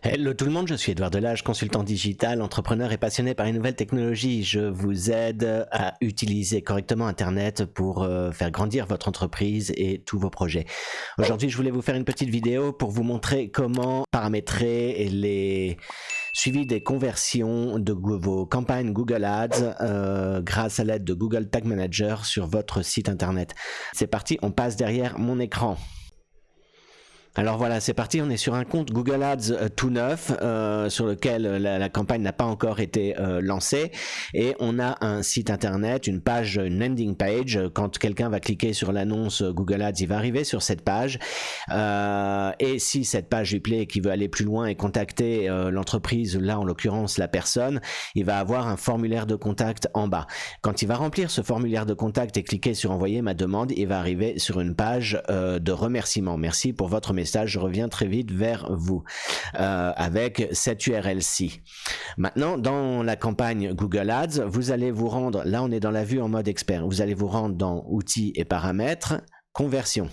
Hello tout le monde, je suis Edouard Delage, consultant digital, entrepreneur et passionné par les nouvelles technologies. Je vous aide à utiliser correctement Internet pour faire grandir votre entreprise et tous vos projets. Aujourd'hui, je voulais vous faire une petite vidéo pour vous montrer comment paramétrer les suivis des conversions de vos campagnes Google Ads grâce à l'aide de Google Tag Manager sur votre site Internet. C'est parti, on passe derrière mon écran. Alors voilà, c'est parti, on est sur un compte Google Ads tout neuf sur lequel la campagne n'a pas encore été lancée, et on a un site internet, une page, une landing page. Quand quelqu'un va cliquer sur l'annonce Google Ads, il va arriver sur cette page et si cette page lui plaît et qu'il veut aller plus loin et contacter l'entreprise, là en l'occurrence la personne, il va avoir un formulaire de contact en bas. Quand il va remplir ce formulaire de contact et cliquer sur envoyer ma demande, il va arriver sur une page de remerciement. Merci pour votre message, je reviens très vite vers vous avec cette URL-ci. Maintenant, dans la campagne Google Ads, vous allez vous rendre, là on est dans la vue en mode expert, vous allez vous rendre dans outils et paramètres, conversion.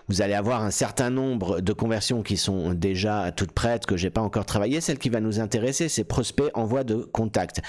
Vous allez avoir un certain nombre de conversions qui sont déjà toutes prêtes, que j'ai pas encore travaillé. Celle qui va nous intéresser, c'est prospect envoi de contact.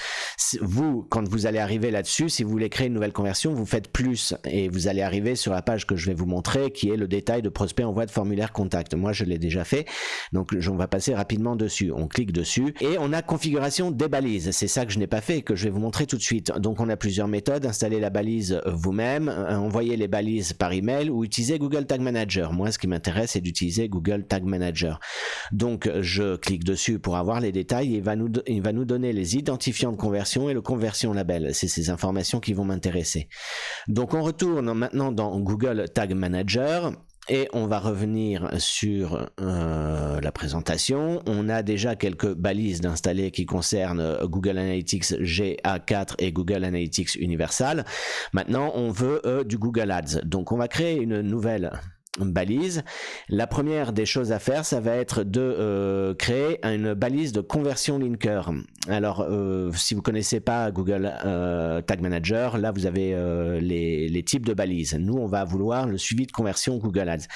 Vous, quand vous allez arriver là-dessus, si vous voulez créer une nouvelle conversion, vous faites plus et vous allez arriver sur la page que je vais vous montrer, qui est le détail de prospect envoi de formulaire contact. Moi, je l'ai déjà fait, donc on va passer rapidement dessus. On clique dessus et on a configuration des balises. C'est ça que je n'ai pas fait et que je vais vous montrer tout de suite. Donc, on a plusieurs méthodes. Installer la balise vous-même, envoyer les balises par email ou utiliser Google Tag Manager. Moi, ce qui m'intéresse, c'est d'utiliser Google Tag Manager. Donc, je clique dessus pour avoir les détails et il va nous donner les identifiants de conversion et le conversion label. C'est ces informations qui vont m'intéresser. Donc, on retourne maintenant dans Google Tag Manager. Et on va revenir sur la présentation. On a déjà quelques balises d'installer qui concernent Google Analytics GA4 et Google Analytics Universal. Maintenant, on veut du Google Ads. Donc, on va créer une nouvelle balise. La première des choses à faire, ça va être de créer une balise de conversion linker. Alors, si vous connaissez pas Google Tag Manager, là vous avez les types de balises. Nous, on va vouloir le suivi de conversion Google Ads.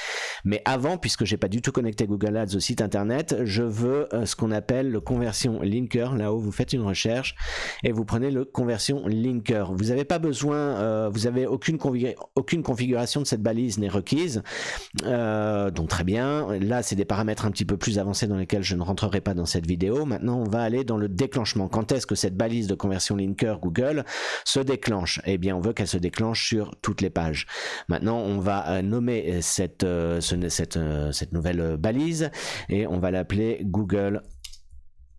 Mais avant, puisque j'ai pas du tout connecté Google Ads au site internet, je veux ce qu'on appelle le conversion linker. Là-haut, vous faites une recherche et vous prenez le conversion linker. Vous n'avez pas besoin, vous avez aucune configuration de cette balise n'est requise. Donc très bien, là c'est des paramètres un petit peu plus avancés dans lesquels je ne rentrerai pas dans cette vidéo. Maintenant on va aller dans le déclenchement. Quand est-ce que cette balise de conversion linker Google se déclenche? Eh bien on veut qu'elle se déclenche sur toutes les pages. Maintenant on va nommer cette nouvelle balise et on va l'appeler Google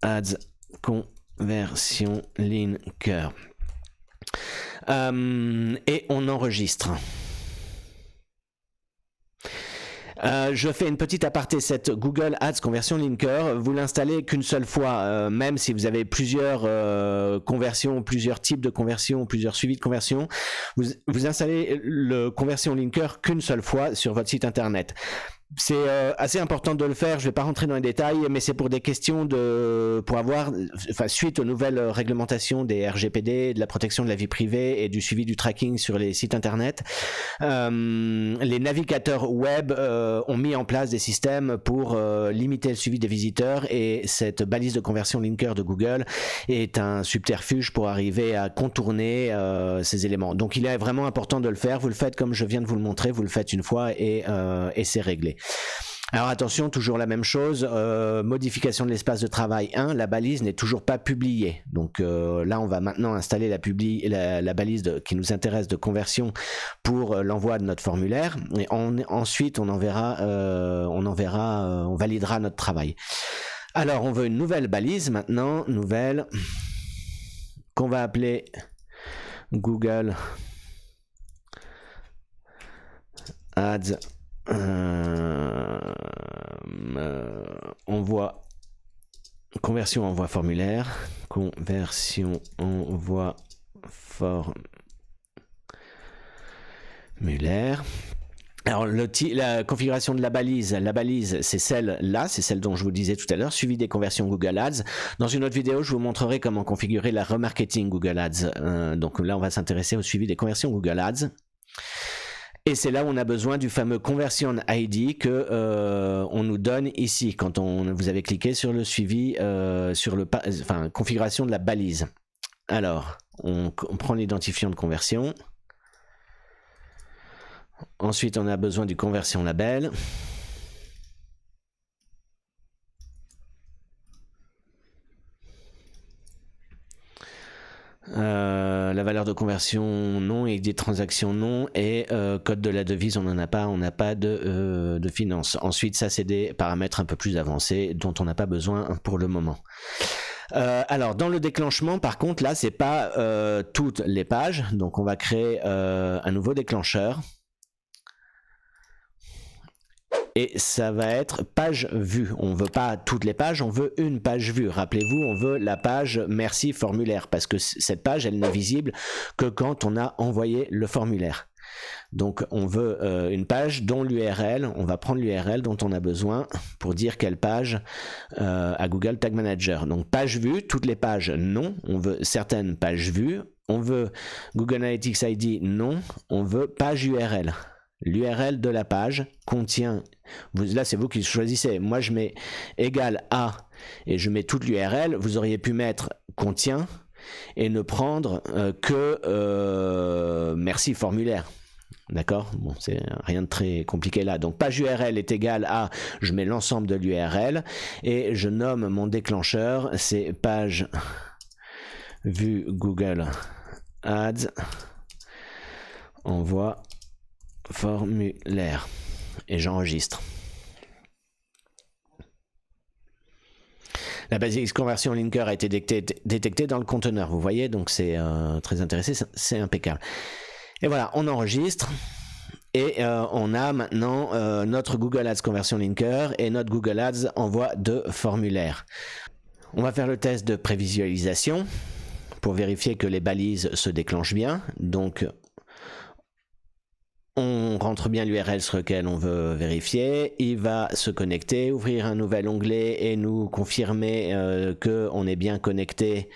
Ads Conversion Linker et on enregistre. Je fais une petite aparté, cette Google Ads Conversion Linker, vous l'installez qu'une seule fois, même si vous avez plusieurs conversions, plusieurs types de conversions, plusieurs suivis de conversions, vous installez le Conversion Linker qu'une seule fois sur votre site internet. C'est assez important de le faire, je ne vais pas rentrer dans les détails, mais c'est pour des questions pour avoir, suite aux nouvelles réglementations des RGPD, de la protection de la vie privée et du suivi du tracking sur les sites internet. Les navigateurs web ont mis en place des systèmes pour limiter le suivi des visiteurs, et cette balise de conversion linker de Google est un subterfuge pour arriver à contourner ces éléments. Donc il est vraiment important de le faire, vous le faites comme je viens de vous le montrer, vous le faites une fois et c'est réglé. Alors attention, toujours la même chose, modification de l'espace de travail 1, la balise n'est toujours pas publiée. Donc là, on va maintenant installer la balise qui nous intéresse de conversion pour l'envoi de notre formulaire. Et ensuite, on validera notre travail. Alors, on veut une nouvelle balise maintenant, qu'on va appeler Google Ads conversion envoi formulaire, conversion envoi formulaire. Alors la configuration de la balise c'est celle-là, c'est celle dont je vous disais tout à l'heure, suivi des conversions Google Ads. Dans une autre vidéo, je vous montrerai comment configurer la remarketing Google Ads. Donc là, on va s'intéresser au suivi des conversions Google Ads. Et c'est là où on a besoin du fameux Conversion ID que on nous donne ici quand vous avez cliqué sur le suivi, sur le configuration de la balise. Alors, on prend l'identifiant de conversion. Ensuite, on a besoin du conversion label. La valeur de conversion non et des transactions non et code de la devise on n'a pas de finance. Ensuite ça c'est des paramètres un peu plus avancés dont on n'a pas besoin pour le moment. Alors dans le déclenchement par contre là c'est pas toutes les pages, donc on va créer un nouveau déclencheur. Et ça va être page vue. On veut pas toutes les pages, on veut une page vue. Rappelez-vous, on veut la page merci formulaire parce que cette page, elle n'est visible que quand on a envoyé le formulaire. Donc on veut une page dont l'URL, on va prendre l'URL dont on a besoin pour dire quelle page à Google Tag Manager. Donc page vue, toutes les pages non, on veut certaines pages vues, on veut Google Analytics ID non, on veut page URL. L'URL de la page contient, là c'est vous qui choisissez, moi je mets égal à et je mets toute l'URL, vous auriez pu mettre contient et ne prendre que merci formulaire. D'accord? Bon, c'est rien de très compliqué là. Donc page URL est égale à, je mets l'ensemble de l'URL et je nomme mon déclencheur, c'est page vue Google Ads, envoie formulaire et j'enregistre. La base conversion linker a été détectée dans le conteneur, vous voyez, donc c'est très intéressant, c'est impeccable. Et voilà, on enregistre et on a maintenant notre Google Ads conversion linker et notre Google Ads envoi de formulaire. On va faire le test de prévisualisation pour vérifier que les balises se déclenchent bien. Donc on rentre bien l'URL sur lequel on veut vérifier, il va se connecter, ouvrir un nouvel onglet et nous confirmer qu'on est bien connecté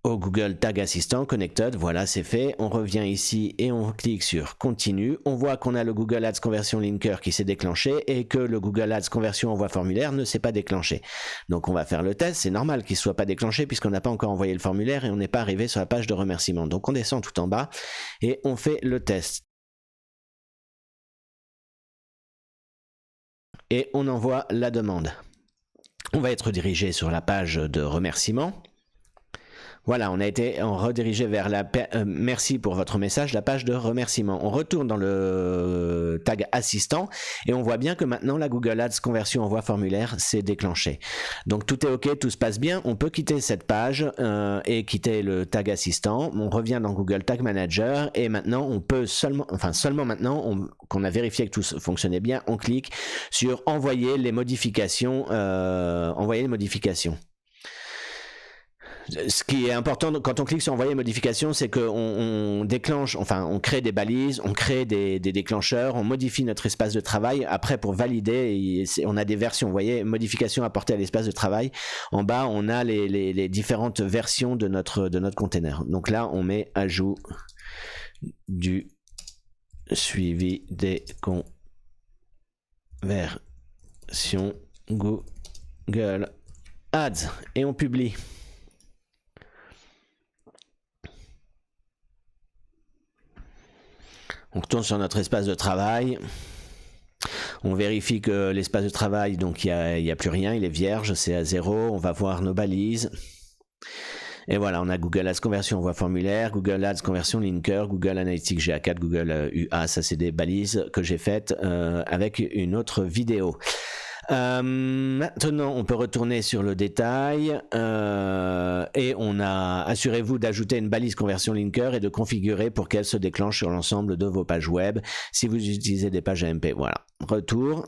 au Google Tag Assistant Connected. Voilà, c'est fait. On revient ici et on clique sur Continue. On voit qu'on a le Google Ads Conversion Linker qui s'est déclenché et que le Google Ads Conversion Envoi Formulaire ne s'est pas déclenché. Donc on va faire le test. C'est normal qu'il ne soit pas déclenché puisqu'on n'a pas encore envoyé le formulaire et on n'est pas arrivé sur la page de remerciement. Donc on descend tout en bas et on fait le test. Et on envoie la demande. On va être dirigé sur la page de remerciement. Voilà, on a été redirigé vers la merci pour votre message, la page de remerciement. On retourne dans le tag assistant et on voit bien que maintenant la Google Ads conversion envoi formulaire s'est déclenchée. Donc tout est OK, tout se passe bien. On peut quitter cette page et quitter le tag assistant. On revient dans Google Tag Manager et maintenant on peut seulement maintenant qu'on a vérifié que tout fonctionnait bien, on clique sur envoyer les modifications. Ce qui est important quand on clique sur envoyer modification, c'est qu'on déclenche, enfin on crée des balises, on crée des déclencheurs, on modifie notre espace de travail. Après pour valider, on a des versions, vous voyez, modification apportée à l'espace de travail. En bas, on a les différentes versions de notre container. Donc là, on met ajout du suivi des conversions Google Ads et on publie. On retourne sur notre espace de travail. On vérifie que l'espace de travail, donc il y a plus rien, il est vierge, c'est à 0. On va voir nos balises. Et voilà, on a Google Ads Conversion Envoi Formulaire, Google Ads Conversion Linker, Google Analytics GA4, Google UA. Ça, c'est des balises que j'ai faites avec une autre vidéo. Maintenant, on peut retourner sur le détail et assurez-vous d'ajouter une balise conversion linker et de configurer pour qu'elle se déclenche sur l'ensemble de vos pages web si vous utilisez des pages AMP. Voilà, retour.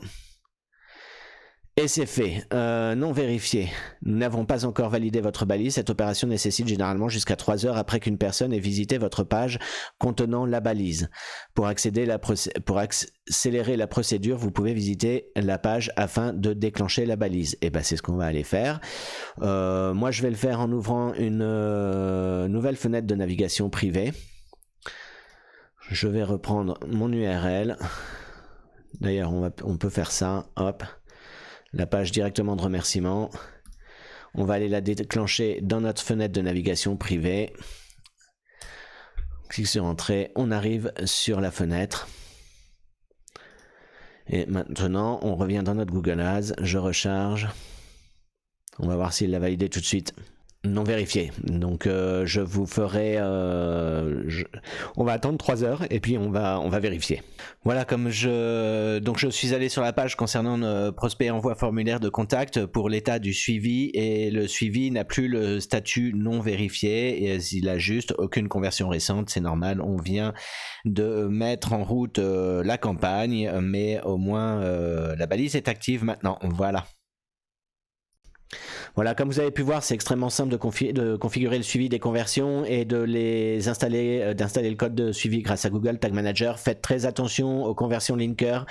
Et c'est fait. Non vérifié. Nous n'avons pas encore validé votre balise. Cette opération nécessite généralement jusqu'à 3 heures après qu'une personne ait visité votre page contenant la balise. Pour accélérer la procédure, vous pouvez visiter la page afin de déclencher la balise. Et ben c'est ce qu'on va aller faire. Moi, je vais le faire en ouvrant une nouvelle fenêtre de navigation privée. Je vais reprendre mon URL. D'ailleurs, on peut faire ça. Hop. La page directement de remerciement. On va aller la déclencher dans notre fenêtre de navigation privée. Clique sur Entrée. On arrive sur la fenêtre. Et maintenant, on revient dans notre Google Ads. Je recharge. On va voir s'il l'a validé tout de suite. Non vérifié. Donc je vous ferai... On va attendre 3 heures et puis on va vérifier. Voilà, donc je suis allé sur la page concernant prospect envoi formulaire de contact pour l'état du suivi, et le suivi n'a plus le statut non vérifié et il a juste aucune conversion récente. C'est normal, on vient de mettre en route la campagne, mais au moins la balise est active maintenant. Voilà. Voilà, comme vous avez pu voir, c'est extrêmement simple de configurer le suivi des conversions et de les installer, d'installer le code de suivi grâce à Google Tag Manager. Faites très attention aux conversions linker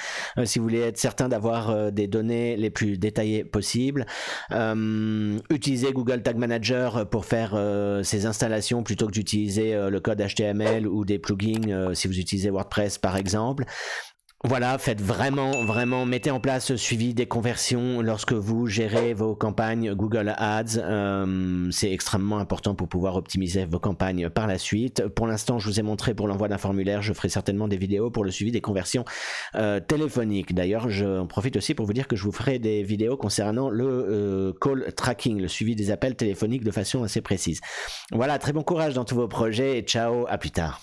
si vous voulez être certain d'avoir des données les plus détaillées possibles. Utilisez Google Tag Manager pour faire ces installations plutôt que d'utiliser le code HTML ou des plugins si vous utilisez WordPress par exemple. Voilà, faites vraiment, mettez en place le suivi des conversions lorsque vous gérez vos campagnes Google Ads. C'est extrêmement important pour pouvoir optimiser vos campagnes par la suite. Pour l'instant, je vous ai montré pour l'envoi d'un formulaire. Je ferai certainement des vidéos pour le suivi des conversions téléphoniques. D'ailleurs, j'en profite aussi pour vous dire que je vous ferai des vidéos concernant le call tracking, le suivi des appels téléphoniques de façon assez précise. Voilà, très bon courage dans tous vos projets et ciao, à plus tard.